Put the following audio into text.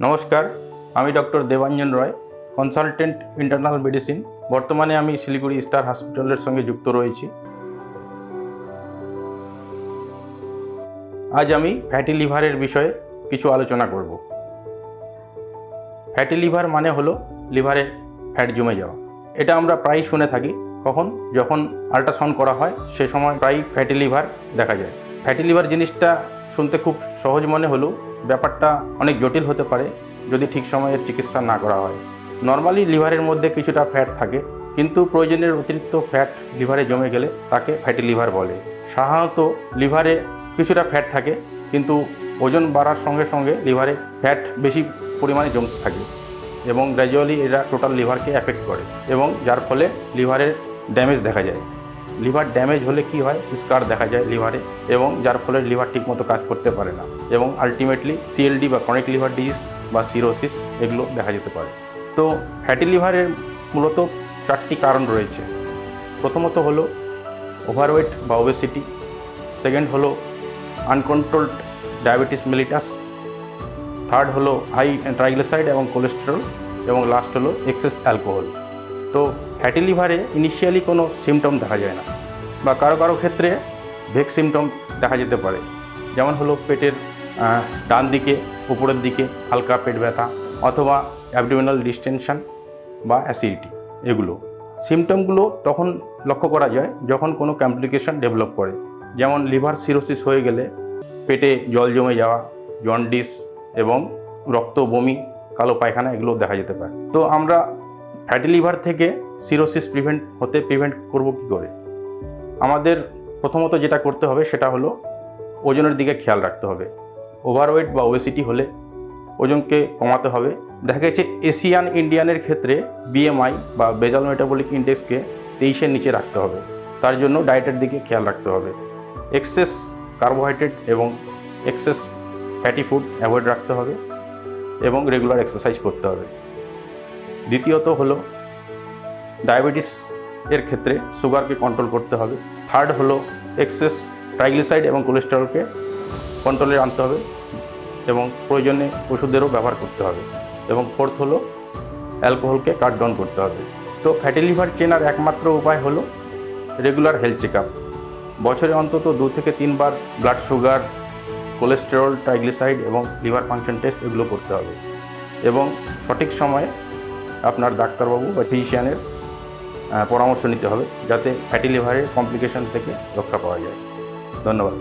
নমস্কার, আমি ডক্টর দেবাঞ্জন রয়, consultant internal medicine. বর্তমানে আমি শিলিগুড়ি স্টার হসপিটালের সঙ্গে যুক্ত রয়েছি। আজ আমি ফ্যাটি লিভারের বিষয়ে কিছু আলোচনা করব। ফ্যাটি লিভার মানে হলো লিভারে ফ্যাট জমে যাওয়া। এটা আমরা প্রায়ই শুনে থাকি। যখন আল্ট্রাসাউন্ড করা হয় সে সময় প্রায়ই ফ্যাটি লিভার দেখা যায়। ফ্যাটি লিভার জিনিসটা শুনতে খুব সহজ মনে হলেও ব্যাপারটা অনেক জটিল হতে পারে যদি ঠিক সময়ের চিকিৎসা না করা হয়। নর্মালি লিভারের মধ্যে কিছুটা ফ্যাট থাকে, কিন্তু প্রয়োজনের অতিরিক্ত ফ্যাট লিভারে জমে গেলে তাকে ফ্যাটি লিভার বলে। সাধারণত লিভারে কিছুটা ফ্যাট থাকে, কিন্তু ওজন বাড়ার সঙ্গে সঙ্গে লিভারে ফ্যাট বেশি পরিমাণে জমতে থাকে এবং গ্র্যাজুয়ালি এরা টোটাল লিভারকে অ্যাফেক্ট করে এবং যার ফলে লিভারের ড্যামেজ দেখা যায়। লিভার ড্যামেজ হলে কি হয়, স্কার দেখা যায় লিভারে, এবং যার ফলে লিভার ঠিকমতো কাজ করতে পারে না এবং আলটিমেটলি সিএলডি বা ক্রনিক লিভার ডিজিজ বা সিরোসিস এগুলো দেখা যেতে পারে। তো ফ্যাটি লিভারের মূলত 4টি কারণ রয়েছে। প্রথমত হলো ওভারওয়েট বা ওবেসিটি, সেকেন্ড হলো আনকন্ট্রোলড ডায়াবেটিস মেলিটাস, থার্ড হলো হাই ট্রাইগ্লিসারাইড এবং কোলেস্টেরল, এবং লাস্ট হলো এক্সেস অ্যালকোহল। তো ফ্যাটি লিভারে ইনিশিয়ালি কোনো সিমটম দেখা যায় না, বা কারো কারো ক্ষেত্রে ভেগ সিমটম দেখা যেতে পারে, যেমন হলো পেটের ডান দিকে উপরের দিকে হালকা পেট ব্যথা, অথবা অ্যাবডোমিনাল ডিস্টেনশন বা অ্যাসিডিটি। এগুলো সিমটমগুলো তখন লক্ষ্য করা যায় যখন কোনো কমপ্লিকেশন ডেভেলপ করে, যেমন লিভার সিরোসিস হয়ে গেলে পেটে জল জমে যাওয়া, জন্ডিস এবং রক্ত, বমি, কালো পায়খানা এগুলো দেখা যেতে পারে। তো আমরা ফ্যাটি লিভার থেকে সিরোসিস প্রিভেন্ট করব কী করে? আমাদের প্রথমত যেটা করতে হবে সেটা হলো ওজনের দিকে খেয়াল রাখতে হবে। ওভারওয়েট বা ওবেসিটি হলে ওজনকে কমাতে হবে। দেখা গেছে এশিয়ান ইন্ডিয়ানের ক্ষেত্রে বিএমআই বা বেজাল মেটাবলিক ইন্ডেক্সকে 23-এর নিচে রাখতে হবে। তার জন্য ডায়েটের দিকে খেয়াল রাখতে হবে। এক্সেস কার্বোহাইড্রেট এবং এক্সেস ফ্যাটি ফুড অ্যাভয়েড রাখতে হবে এবং রেগুলার এক্সারসাইজ করতে হবে। দ্বিতীয়ত হলো ডায়াবেটিস এর ক্ষেত্রে সুগারকে কন্ট্রোল করতে হবে। থার্ড হলো এক্সেস ট্রাইগ্লিসারাইড এবং কোলেস্টেরলকে কন্ট্রোলে আনতে হবে এবং প্রয়োজনে ওষুধেরও ব্যবহার করতে হবে। এবং ফোর্থ হলো অ্যালকোহলকে কাট ডাউন করতে হবে। তো ফ্যাটি লিভার চেনার একমাত্র উপায় হলো রেগুলার হেলথ চেক আপ। বছরে অন্তত 2 থেকে 3 বার ব্লাড সুগার, কোলেস্টেরল, ট্রাইগ্লিসারাইড এবং লিভার ফাংশন টেস্ট এগুলো করতে হবে এবং সঠিক সময়ে আপনার ডাক্তারবাবু বা ফিজিশিয়ানের পরামর্শ নিতে হবে, যাতে ফ্যাটি লিভারের কমপ্লিকেশন থেকে রক্ষা পাওয়া যায়। ধন্যবাদ।